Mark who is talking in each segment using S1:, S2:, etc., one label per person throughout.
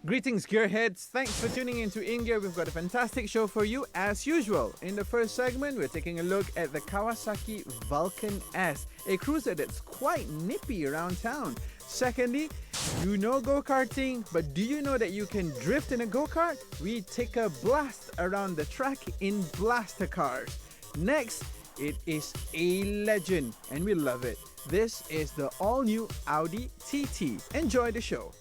S1: Greetings gearheads, thanks for tuning into InGear. We've got a fantastic show for you as usual. In the first segment, we're taking a look at the Kawasaki Vulcan S, a cruiser that's quite nippy around town. Secondly, you know go-karting, but do you know that you can drift in a go-kart? We take a blast around the track in blaster cars. Next, it is a legend and we love it. This is the all-new Audi TT. Enjoy the show.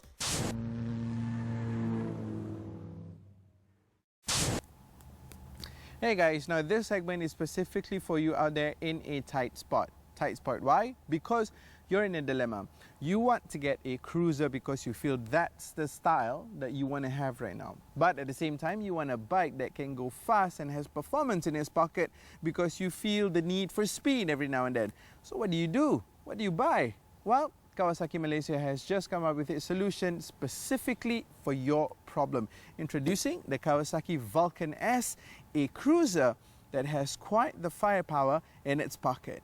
S1: Hey guys, now this segment is specifically for you out there in a tight spot. Tight spot, why? Because you're in a dilemma. You want to get a cruiser because you feel that's the style that you want to have right now. But at the same time, you want a bike that can go fast and has performance in its pocket because you feel the need for speed every now and then. So what do? What do you buy? Well, Kawasaki Malaysia has just come up with a solution specifically for your problem. Introducing the Kawasaki Vulcan S, a cruiser that has quite the firepower in its pocket.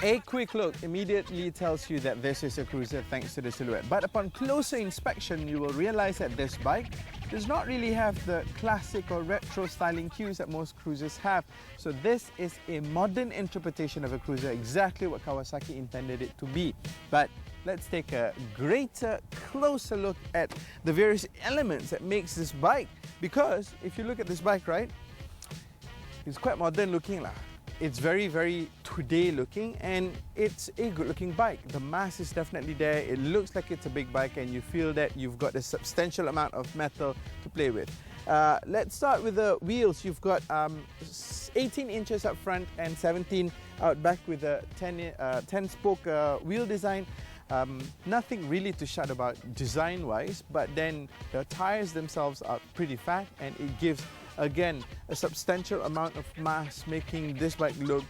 S1: A quick look immediately tells you that this is a cruiser thanks to the silhouette. But upon closer inspection, you will realize that this bike does not really have the classic or retro styling cues that most cruisers have. So this is a modern interpretation of a cruiser, exactly what Kawasaki intended it to be. But let's take a greater, closer look at the various elements that makes this bike. Because if you look at this bike, right, it's quite modern looking lah. It's very, very today looking and it's a good looking bike. The mass is definitely there. It looks like it's a big bike and you feel that you've got a substantial amount of metal to play with. Let's start with the wheels. You've got 18 inches up front and 17 out back with a 10 spoke wheel design. Nothing really to shout about design wise, but then the tires themselves are pretty fat and it gives again a substantial amount of mass, making this bike look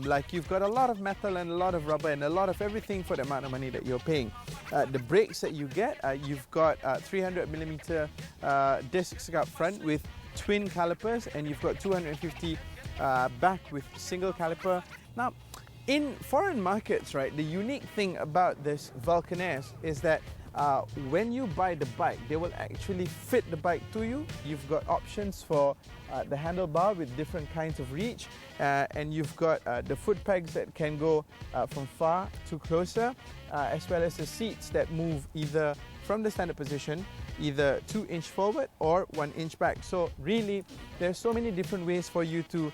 S1: like you've got a lot of metal and a lot of rubber and a lot of everything for the amount of money that you're paying. The brakes that you get, you've got 300mm discs up front with twin calipers and you've got 250 back with single caliper. Now, in foreign markets, right, the unique thing about this Vulcan S is that when you buy the bike, they will actually fit the bike to you. You've got options for the handlebar with different kinds of reach, and you've got the foot pegs that can go from far to closer, as well as the seats that move either from the standard position, either 2 inch forward or 1 inch back. So really, there's so many different ways for you to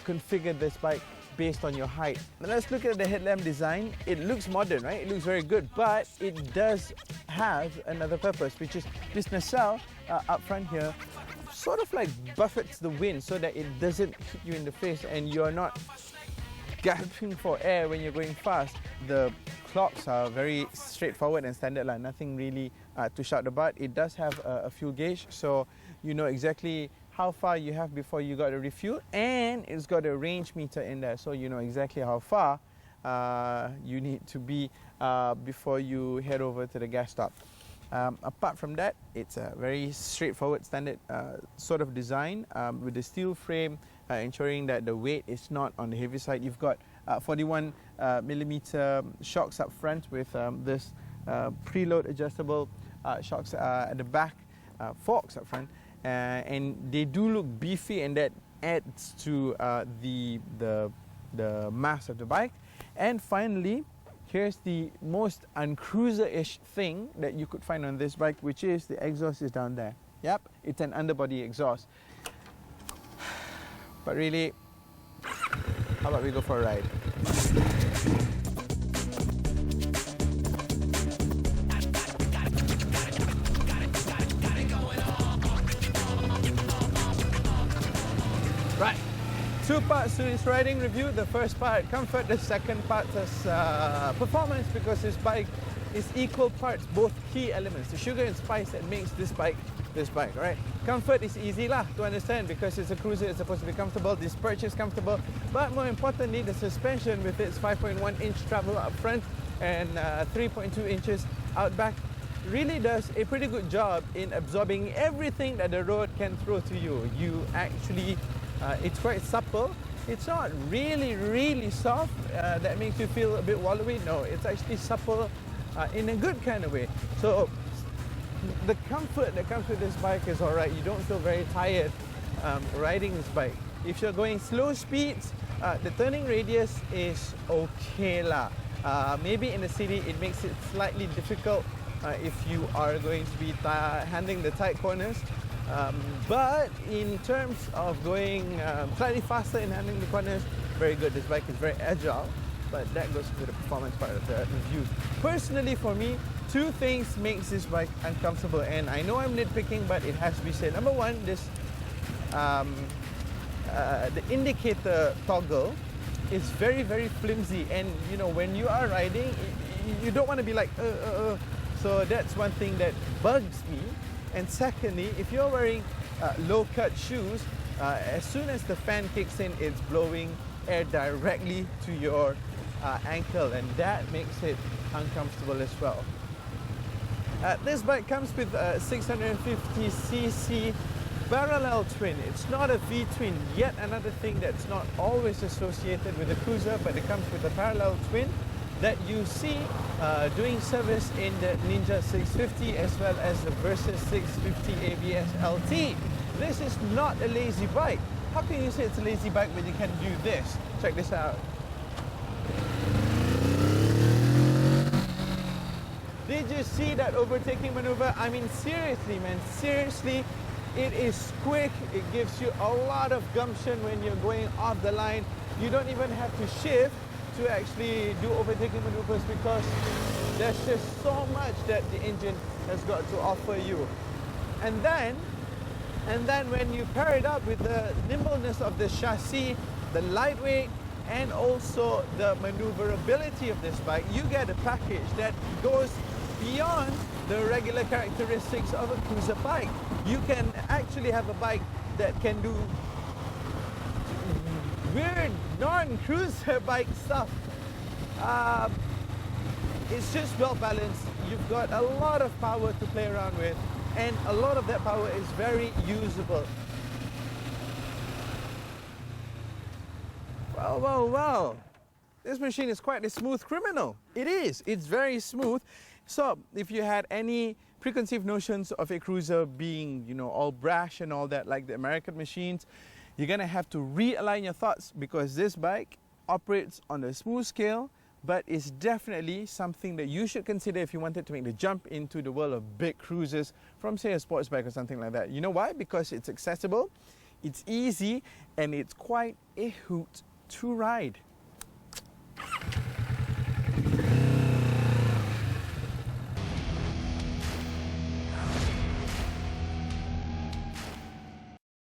S1: configure this bike based on your height. Now let's look at the headlamp design. It looks modern, right? It looks very good, but it does have another purpose, which is this nacelle up front here sort of like buffets the wind so that it doesn't hit you in the face and you're not gasping for air when you're going fast. The clocks are very straightforward and standard, nothing really to shout about. It does have a fuel gauge, so you know exactly how far you have before you got to refuel, and it's got a range meter in there, so you know exactly how far you need to be before you head over to the gas stop. Apart from that, it's a very straightforward standard sort of design with the steel frame ensuring that the weight is not on the heavy side. You've got 41mm shocks up front with this preload adjustable shocks at the back, forks up front. And they do look beefy, and that adds to the mass of the bike. And finally, here's the most uncruiser-ish thing that you could find on this bike, which is the exhaust is down there. Yep, it's an underbody exhaust. But really, how about we go for a ride? Right, two parts to this riding review. The first part, comfort. The second part is performance, because this bike is equal parts, both key elements, the sugar and spice that makes this bike, right? Comfort is easy to understand because it's a cruiser, it's supposed to be comfortable. This perch is comfortable, but more importantly, the suspension with its 5.1 inch travel up front and 3.2 inches out back really does a pretty good job in absorbing everything that the road can throw to you. You actually It's quite supple. It's not really soft that makes you feel a bit wallowy. No, it's actually supple in a good kind of way. So the comfort that comes with this bike is alright. You don't feel very tired riding this bike. If you're going slow speeds, the turning radius is okay lah. Maybe in the city it makes it slightly difficult if you are going to be handling the tight corners. But in terms of going slightly faster in handling the corners, very good. This bike is very agile, but that goes to the performance part of the review. Personally for me, two things makes this bike uncomfortable, and I know I'm nitpicking, but it has to be said. Number one, this the indicator toggle is very flimsy, and you know, when you are riding, you don't want to be like so that's one thing that bugs me. And secondly, if you're wearing low-cut shoes, as soon as the fan kicks in, it's blowing air directly to your ankle, and that makes it uncomfortable as well. This bike comes with a 650cc parallel twin. It's not a V-twin, yet another thing that's not always associated with a cruiser, but it comes with a parallel twin that you see doing service in the Ninja 650 as well as the Versus 650 ABS LT. This is not a lazy bike. How can you say it's a lazy bike when you can do this? Check this out. Did you see that overtaking maneuver? I mean, seriously, man, seriously, it is quick. It gives you a lot of gumption when you're going off the line. You don't even have to shift to actually do overtaking maneuvers because there's just so much that the engine has got to offer you. And then when you pair it up with the nimbleness of the chassis, the lightweight, and also the maneuverability of this bike, you get a package that goes beyond the regular characteristics of a cruiser bike. You can actually have a bike that can do weird non-cruiser bike stuff. It's just well balanced. You've got a lot of power to play around with, and a lot of that power is very usable. Well. This machine is quite a smooth criminal. It is. It's very smooth. So if you had any preconceived notions of a cruiser being, you know, all brash and all that like the American machines, you're gonna have to realign your thoughts, because this bike operates on a smooth scale, but it's definitely something that you should consider if you wanted to make the jump into the world of big cruisers from, say, a sports bike or something like that. You know why? Because it's accessible, it's easy, and it's quite a hoot to ride.